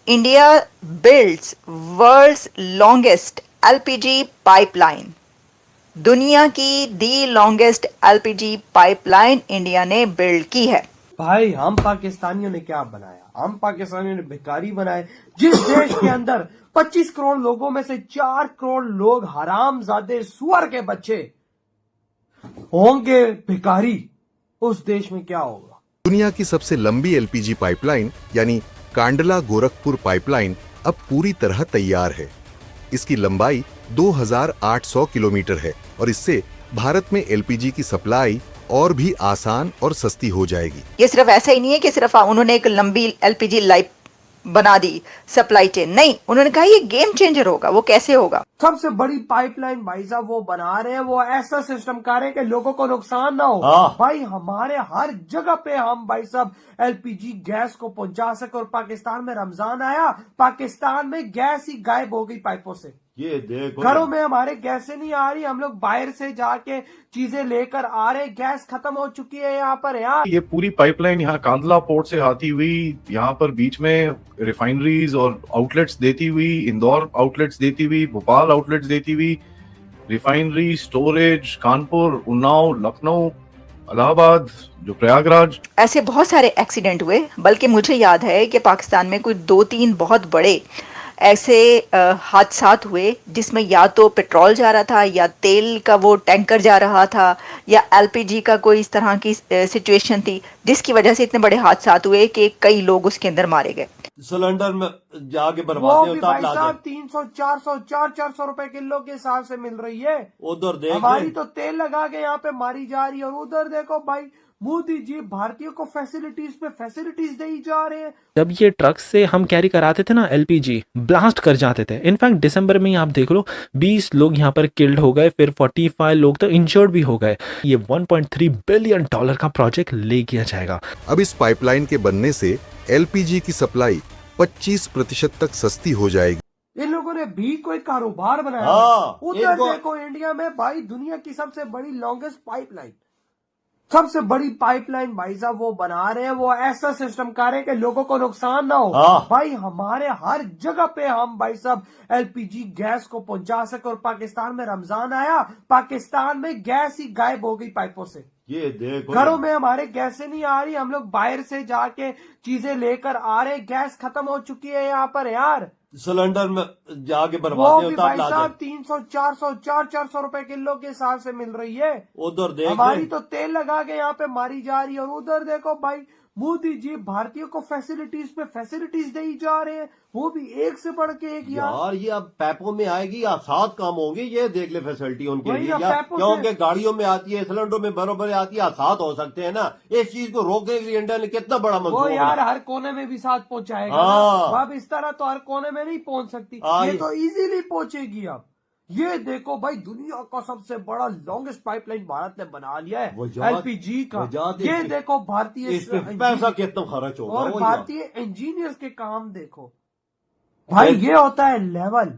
India builds world's longest LPG pipeline. दुनिया की दी longest LPG pipeline India ने build की है। भाई हम पाकिस्तानियों ने क्या बनाया? हम पाकिस्तानियों ने भिखारी बनाए। जिस देश के अंदर 25 करोड़ लोगों में से 4 करोड़ लोग हरामजादे सुअर के बच्चे होंगे भिखारी, उस देश में क्या होगा? दुनिया की सबसे लंबी एलपीजी पाइपलाइन यानी कांडला गोरखपुर पाइपलाइन अब पूरी तरह तैयार है। इसकी लंबाई 2800 किलोमीटर है और इससे भारत में एलपीजी की सप्लाई और भी आसान और सस्ती हो जाएगी। ये सिर्फ ऐसा ही नहीं है कि सिर्फ उन्होंने एक लंबी एलपीजी लाइफ बना दी सप्लाई चेन, नहीं, उन्होंने कहा ये गेम चेंजर होगा। वो कैसे होगा? सबसे बड़ी पाइपलाइन भाई साहब वो बना रहे हैं, वो ऐसा सिस्टम कर रहे हैं कि लोगों को नुकसान ना हो। भाई हमारे हर जगह पे हम भाई साहब एलपीजी गैस को पहुंचा सके। और पाकिस्तान में रमजान आया, पाकिस्तान में गैस ही गायब हो गई पाइपों से। ये देखो, घरों में हमारे गैसें नहीं आ रही, हम लोग बाहर से जाके चीजें लेकर आ रहे, गैस खत्म हो चुकी है यहाँ पर। यार ये पूरी पाइपलाइन यहाँ कांदला पोर्ट से आती हुई यहाँ पर बीच में रिफाइनरीज और आउटलेट्स देती हुई, इंदौर आउटलेट्स देती हुई, भोपाल आउटलेट्स देती हुई, रिफाइनरी, स्टोरेज, कानपुर, उन्नाव, लखनऊ, इलाहाबाद, जो प्रयागराज, ऐसे बहुत सारे एक्सीडेंट हुए। बल्कि मुझे याद है कि पाकिस्तान में कोई 2-3 बहुत बड़े ऐसे हादसात हुए जिसमें या तो पेट्रोल जा रहा था या तेल का वो टैंकर जा रहा था या एलपीजी का कोई इस तरह की सिचुएशन थी जिसकी वजह से इतने बड़े हादसात हुए कि कई लोग उसके अंदर मारे गए। सिलेंडर में जाके वो बर्बाद भी भाई साहब 300, 400, 400 रुपए किलो के हिसाब से मिल रही है। उधर देख, हमारी तो तेल लगा के यहाँ पे मारी जा रही है, और उधर देखो भाई मोदी जी भारतीयों को फैसिलिटीज पे फैसिलिटीज दे ही जा रहे हैं। जब ये ट्रक से हम कैरी कराते थे ना एलपीजी, ब्लास्ट कर जाते थे। इनफैक्ट दिसंबर में ही आप देख लो 20 लोग यहाँ पर किल्ड हो गए, फिर 45 लोग तो इंजर्ड भी हो गए। ये $1.3 बिलियन का प्रोजेक्ट ले किया जाएगा। अब इस पाइपलाइन के बनने से एलपीजी की सप्लाई 25% तक सस्ती हो जाएगी। इन लोगों ने भी कोई कारोबार बनाया। उधर देखो इंडिया में भाई दुनिया की सबसे बड़ी लॉन्गेस्ट पाइपलाइन, सबसे बड़ी पाइपलाइन भाई साहब वो बना रहे हैं, वो ऐसा सिस्टम कर रहे हैं कि लोगों को नुकसान ना हो। भाई हमारे हर जगह पे हम भाई साहब एलपीजी गैस को पहुंचा सके। और पाकिस्तान में रमजान आया, पाकिस्तान में गैस ही गायब हो गई पाइपों से। ये देखो, घरों में हमारे गैसें नहीं आ रही, हम लोग बाहर से जाके चीजें लेकर आ रहे, गैस खत्म हो चुकी है यहाँ पर। यार सिलेंडर में जाके वो बर्बाद भी भाई साहब 300, 400, 400 रुपए किलो के हिसाब से मिल रही है। उधर देख, हमारी तो तेल लगा के यहाँ पे मारी जा रही है, और उधर देखो भाई मोदी जी भारतीयों को फैसिलिटीज पे फैसिलिटीज दे ही जा रहे हैं, वो भी एक से बढ़ के एक। यार ये अब पैपों में आएगी, आसाद काम होंगे। ये देख ले फैसिलिटी उनके वही लिए ना, यार, पैपों क्योंकि से- गाड़ियों में आती है, सिलेंडरों में बरोबर आती है, आसाद हो सकते हैं ना। इस चीज को रोकने के लिए इंडिया ने कितना बड़ा वो मंसूबा यार बनाया। हर कोने में भी साथ पहुंचाएगा हाँ। ना। अब इस तरह तो हर कोने में नहीं पहुंच सकती, ये तो इजीली पहुंचेगी। अब ये देखो भाई दुनिया का सबसे बड़ा लॉन्गेस्ट पाइपलाइन भारत ने बना लिया है एलपीजी का। ये देखो भारतीय इस पे पैसा कितना खर्च होगा, और वो भारतीय इंजीनियर्स के काम देखो भाई। ये होता है लेवल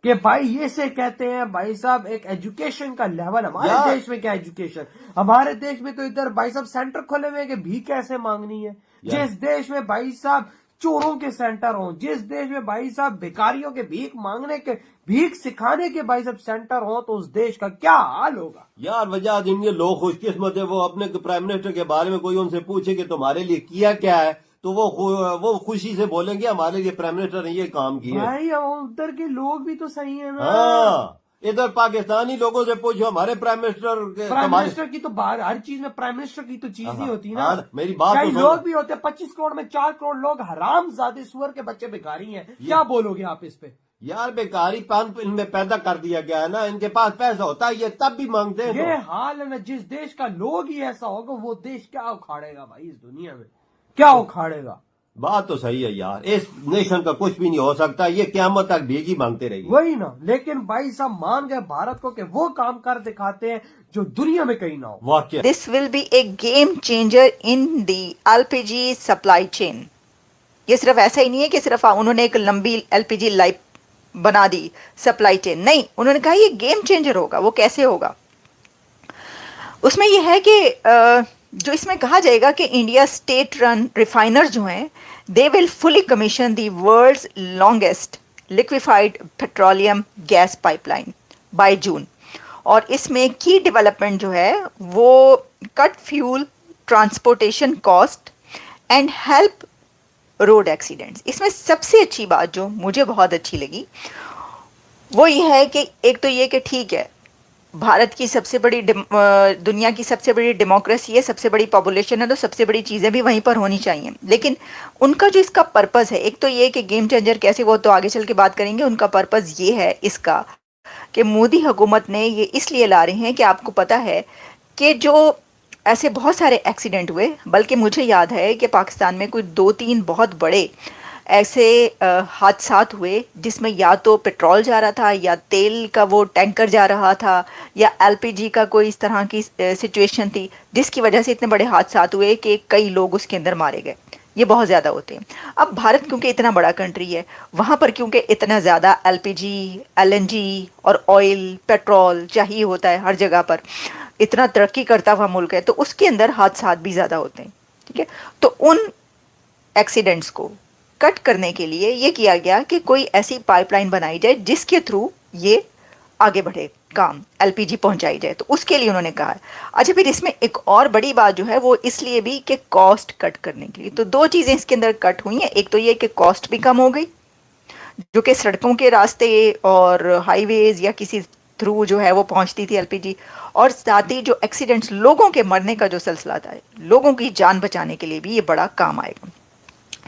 कि भाई ये से कहते हैं भाई साहब एक एजुकेशन का लेवल। हमारे देश में क्या एजुकेशन, हमारे देश में तो इधर भाई साहब सेंटर खोले हुए कि भीख कैसे मांगनी है। जिस देश में भाई साहब चोरों के सेंटर हो, जिस देश में भाई साहब भिखारियों के भीख मांगने के, भीख सिखाने के भाई साहब सेंटर हो, तो उस देश का क्या हाल होगा। यार वजह जिनके लोग खुशकिस्मत है, वो अपने प्राइम मिनिस्टर के बारे में कोई उनसे पूछे कि तुम्हारे लिए किया क्या है, तो वो खुशी से बोलेंगे हमारे लिए प्राइम मिनिस्टर ने ये काम किया। भाई उधर के लोग भी तो सही है ना। हाँ, इधर पाकिस्तानी लोगों से पूछो हमारे प्राइम मिनिस्टर की तो बाहर हर चीज में प्राइम मिनिस्टर की तो चीज नहीं होती ना। मेरी बात कई तो लोग भी होते हैं, 25 करोड़ में 4 करोड़ लोग हरामजादे सुअर के बच्चे भिखारी हैं। क्या बोलोगे आप इस पे? यार बेकारी पान इनमें पैदा कर दिया गया है ना, इनके पास पैसा होता है ये तब भी मांगते हैं। ये हाल है ना, जिस देश का लोग ही ऐसा होगा वो देश क्या उखाड़ेगा भाई, इस दुनिया में क्या उखाड़ेगा। बात तो सही है यार, इस नेशन का कुछ भी नहीं हो सकता, ये क़यामत तक भीगी मांगते रहेगी। वही ना, लेकिन भाई साहब मान गए भारत को कि वो काम कर दिखाते हैं जो दुनिया में कहीं ना हो। वाकई this will be A game changer in the LPG supply chain. ये सिर्फ ऐसा ही नहीं है कि सिर्फ उन्होंने एक लंबी एलपीजी लाइफ बना दी सप्लाई चेन, नहीं, उन्होंने कहा ये गेम चेंजर होगा। वो कैसे होगा? उसमें यह है कि जो इसमें कहा जाएगा कि इंडिया स्टेट रन रिफाइनर जो हैं They will fully commission the world's longest liquefied petroleum gas pipeline by June. और इसमें की डेवलपमेंट जो है वो cut fuel transportation cost and help road accidents. इसमें सबसे अच्छी बात जो मुझे बहुत अच्छी लगी वो ये है कि एक तो ये कि ठीक है, भारत की सबसे बड़ी दुनिया की सबसे बड़ी डेमोक्रेसी है, सबसे बड़ी पॉपुलेशन है, तो सबसे बड़ी चीज़ें भी वहीं पर होनी चाहिए। लेकिन उनका जो इसका पर्पस है, एक तो ये कि गेम चेंजर कैसे, वो तो आगे चल के बात करेंगे। उनका पर्पस ये है इसका कि मोदी हुकूमत ने ये इसलिए ला रहे हैं कि आपको पता है कि जो ऐसे बहुत सारे एक्सीडेंट हुए, बल्कि मुझे याद है कि पाकिस्तान में कोई 2-3 बहुत बड़े ऐसे हादसात हुए जिसमें या तो पेट्रोल जा रहा था या तेल का वो टैंकर जा रहा था या एलपीजी का कोई इस तरह की सिचुएशन थी जिसकी वजह से इतने बड़े हादसात हुए कि कई लोग उसके अंदर मारे गए। ये बहुत ज़्यादा होते हैं। अब भारत क्योंकि इतना बड़ा कंट्री है, वहाँ पर क्योंकि इतना ज़्यादा एलपीजी, एलएनजी और ऑयल, पेट्रोल चाहिए होता है हर जगह पर, इतना तरक्की करता हुआ मुल्क है, तो उसके अंदर हादसात भी ज़्यादा होते हैं। ठीक है, तो उन एक्सीडेंट्स को कट करने के लिए ये किया गया कि कोई ऐसी पाइपलाइन बनाई जाए जिसके थ्रू ये आगे बढ़े, काम एलपीजी पहुंचाई जाए। तो उसके लिए उन्होंने कहा है। अच्छा, फिर इसमें एक और बड़ी बात जो है वो इसलिए भी कि कॉस्ट कट करने के लिए। तो 2 चीज़ें इसके अंदर कट हुई हैं। एक तो ये कि कॉस्ट भी कम हो गई, जो कि सड़कों के रास्ते और हाईवेज या किसी थ्रू जो है वो पहुंचती थी एलपीजी, और साथ ही जो एक्सीडेंट्स, लोगों के मरने का जो सिलसिला था, लोगों की जान बचाने के लिए भी ये बड़ा काम आएगा।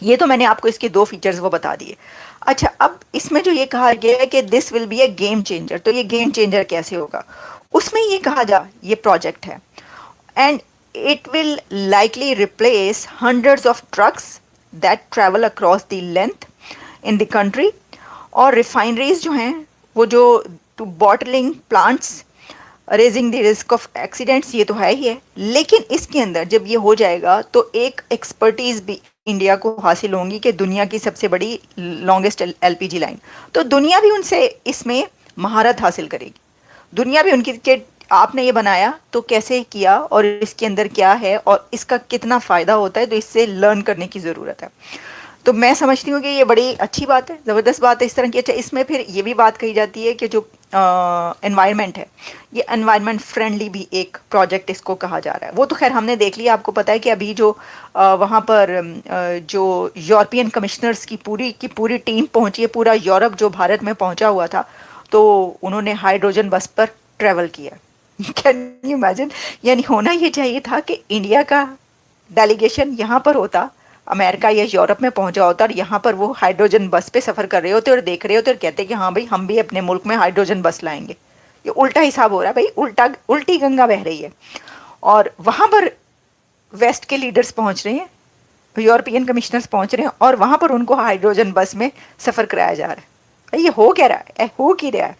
ये तो मैंने आपको इसके 2 फीचर्स वो बता दिए। अच्छा, अब इसमें जो ये कहा गया है कि this will be A game changer, तो ये गेम चेंजर कैसे होगा? उसमें ये कहा जा, ये प्रोजेक्ट है and it will likely replace hundreds of trucks that travel across the length in the country. और रिफाइनरीज जो हैं वो जो to bottling plants, raising the risk of accidents, ये तो है ही है। लेकिन इसके अंदर जब ये हो जाएगा तो एक एक्सपर्टीज़ भी इंडिया को हासिल होंगी कि दुनिया की सबसे बड़ी लॉन्गेस्ट एलपीजी लाइन, तो दुनिया भी उनसे इसमें महारत हासिल करेगी। दुनिया भी उनकी कि आपने ये बनाया तो कैसे किया और इसके अंदर क्या है और इसका कितना फ़ायदा होता है, तो इससे लर्न करने की ज़रूरत है। तो मैं समझती हूँ कि ये बड़ी अच्छी बात है, ज़बरदस्त बात है इस तरह की। अच्छा, इसमें फिर ये भी बात कही जाती है कि जो एनवायरनमेंट है, ये एनवायरनमेंट फ्रेंडली भी एक प्रोजेक्ट इसको कहा जा रहा है। वो तो खैर हमने देख लिया, आपको पता है कि अभी जो वहाँ पर जो यूरोपियन कमिश्नर्स की पूरी टीम पहुँची है, पूरा यूरोप जो भारत में पहुँचा हुआ था, तो उन्होंने हाइड्रोजन बस पर ट्रैवल किया। Can you imagine? यानी होना ये चाहिए था कि इंडिया का डेलीगेशन यहाँ पर होता, अमेरिका या यूरोप में पहुंचा होता, और यहाँ पर वो हाइड्रोजन बस पे सफ़र कर रहे होते और देख रहे होते और कहते कि हाँ भाई, हम भी अपने मुल्क में हाइड्रोजन बस लाएंगे। ये उल्टा हिसाब हो रहा है भाई, उल्टी गंगा बह रही है। और वहाँ पर वेस्ट के लीडर्स पहुँच रहे हैं, यूरोपियन कमिश्नर्स पहुँच रहे हैं, और वहाँ पर उनको हाइड्रोजन बस में सफ़र कराया जा रहा है। ये हो क्या रहा है, हो क्या रहा है?